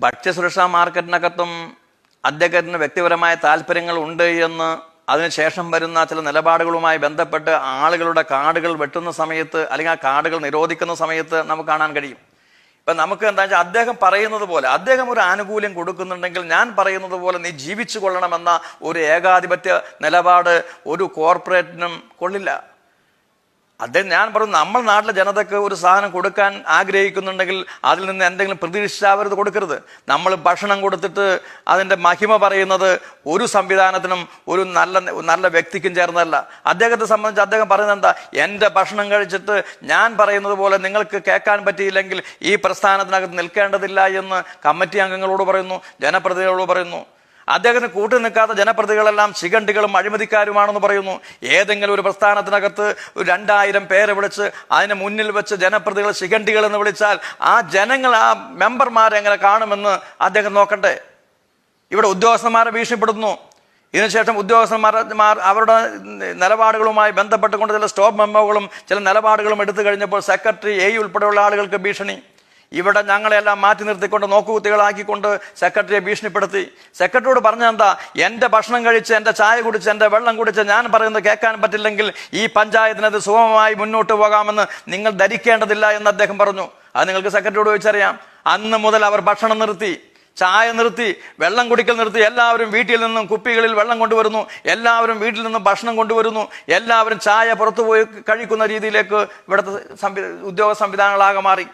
ഭക്ഷ്യസുരക്ഷാ മാർക്കറ്റിനകത്തും അദ്ദേഹത്തിന് വ്യക്തിപരമായ താല്പര്യങ്ങൾ ഉണ്ട് എന്ന് അതിനുശേഷം വരുന്ന ചില നിലപാടുകളുമായി ബന്ധപ്പെട്ട് ആളുകളുടെ കാർഡുകൾ വെട്ടുന്ന സമയത്ത് അല്ലെങ്കിൽ ആ കാർഡുകൾ നിരോധിക്കുന്ന സമയത്ത് നമുക്ക് കാണാൻ കഴിയും. ഇപ്പം നമുക്ക് എന്താ വെച്ചാൽ അദ്ദേഹം പറയുന്നത് പോലെ അദ്ദേഹം ഒരു ആനുകൂല്യം കൊടുക്കുന്നുണ്ടെങ്കിൽ ഞാൻ പറയുന്നത് പോലെ നീ ജീവിച്ചു കൊള്ളണമെന്ന ഒരു ഏകാധിപത്യ നിലപാട് ഒരു കോർപ്പറേറ്റിനും കൊള്ളില്ല. അദ്ദേഹം ഞാൻ പറഞ്ഞു നമ്മൾ നാട്ടിലെ ജനതയ്ക്ക് ഒരു സാധനം കൊടുക്കാൻ ആഗ്രഹിക്കുന്നുണ്ടെങ്കിൽ അതിൽ നിന്ന് എന്തെങ്കിലും പ്രതീക്ഷിച്ചാവരുത് കൊടുക്കരുത്. നമ്മൾ ഭക്ഷണം കൊടുത്തിട്ട് അതിൻ്റെ മഹിമ പറയുന്നത് ഒരു സംവിധാനത്തിനും ഒരു നല്ല വ്യക്തിക്കും ചേർന്നതല്ല. അദ്ദേഹത്തെ സംബന്ധിച്ച് അദ്ദേഹം പറയുന്നത് എന്താ, എൻ്റെ ഭക്ഷണം കഴിച്ചിട്ട് ഞാൻ പറയുന്നത് പോലെ നിങ്ങൾക്ക് കേൾക്കാൻ പറ്റിയില്ലെങ്കിൽ ഈ പ്രസ്ഥാനത്തിനകത്ത് നിൽക്കേണ്ടതില്ല എന്ന് കമ്മിറ്റി അംഗങ്ങളോട് പറയുന്നു, ജനപ്രതിനിധികളോട് പറയുന്നു. അദ്ദേഹത്തിന് കൂട്ടു നിൽക്കാത്ത ജനപ്രതികളെല്ലാം ശിഖണ്ഡികളും അഴിമതിക്കാരുമാണെന്ന് പറയുന്നു. ഏതെങ്കിലും ഒരു പ്രസ്ഥാനത്തിനകത്ത് 2000 പേരെ വിളിച്ച് അതിന് മുന്നിൽ വെച്ച് ജനപ്രതികൾ ശിഖണ്ഡികൾ എന്ന് വിളിച്ചാൽ ആ ജനങ്ങൾ ആ മെമ്പർമാരെങ്ങനെ കാണുമെന്ന് അദ്ദേഹം നോക്കട്ടെ. ഇവിടെ ഉദ്യോഗസ്ഥന്മാരെ ഭീഷണിപ്പെടുത്തുന്നു. ഇതിനുശേഷം ഉദ്യോഗസ്ഥന്മാർ അവരുടെ നിലപാടുകളുമായി ബന്ധപ്പെട്ടുകൊണ്ട് ചില സ്റ്റോപ്പ് മെമ്മോകളും ചില നിലപാടുകളും എടുത്തു കഴിഞ്ഞപ്പോൾ സെക്രട്ടറി ഉൾപ്പെടെയുള്ള ആളുകൾക്ക് ഭീഷണി. ഇവിടെ ഞങ്ങളെല്ലാം മാറ്റി നിർത്തിക്കൊണ്ട് നോക്കുകുത്തികളാക്കിക്കൊണ്ട് സെക്രട്ടറിയെ ഭീഷണിപ്പെടുത്തി. സെക്രട്ടറിയോട് പറഞ്ഞ എന്താ, എൻ്റെ ഭക്ഷണം കഴിച്ച് എൻ്റെ ചായ കുടിച്ച് എൻ്റെ വെള്ളം കുടിച്ച് ഞാൻ പറയുന്നത് കേൾക്കാൻ പറ്റില്ലെങ്കിൽ ഈ പഞ്ചായത്തിനത് സുഗമമായി മുന്നോട്ട് പോകാമെന്ന് നിങ്ങൾ ധരിക്കേണ്ടതില്ല എന്ന് അദ്ദേഹം പറഞ്ഞു. അത് നിങ്ങൾക്ക് സെക്രട്ടറിയോട് ചോദിച്ചറിയാം. അന്ന് മുതൽ അവർ ഭക്ഷണം നിർത്തി, ചായ നിർത്തി, വെള്ളം കുടിക്കൽ നിർത്തി. എല്ലാവരും വീട്ടിൽ നിന്നും കുപ്പികളിൽ വെള്ളം കൊണ്ടുവരുന്നു, എല്ലാവരും വീട്ടിൽ നിന്നും ഭക്ഷണം കൊണ്ടുവരുന്നു, എല്ലാവരും ചായ പുറത്തുപോയി കഴിക്കുന്ന രീതിയിലേക്ക് ഇവിടുത്തെ ഉദ്യോഗ സംവിധാനങ്ങളാകെ മാറി.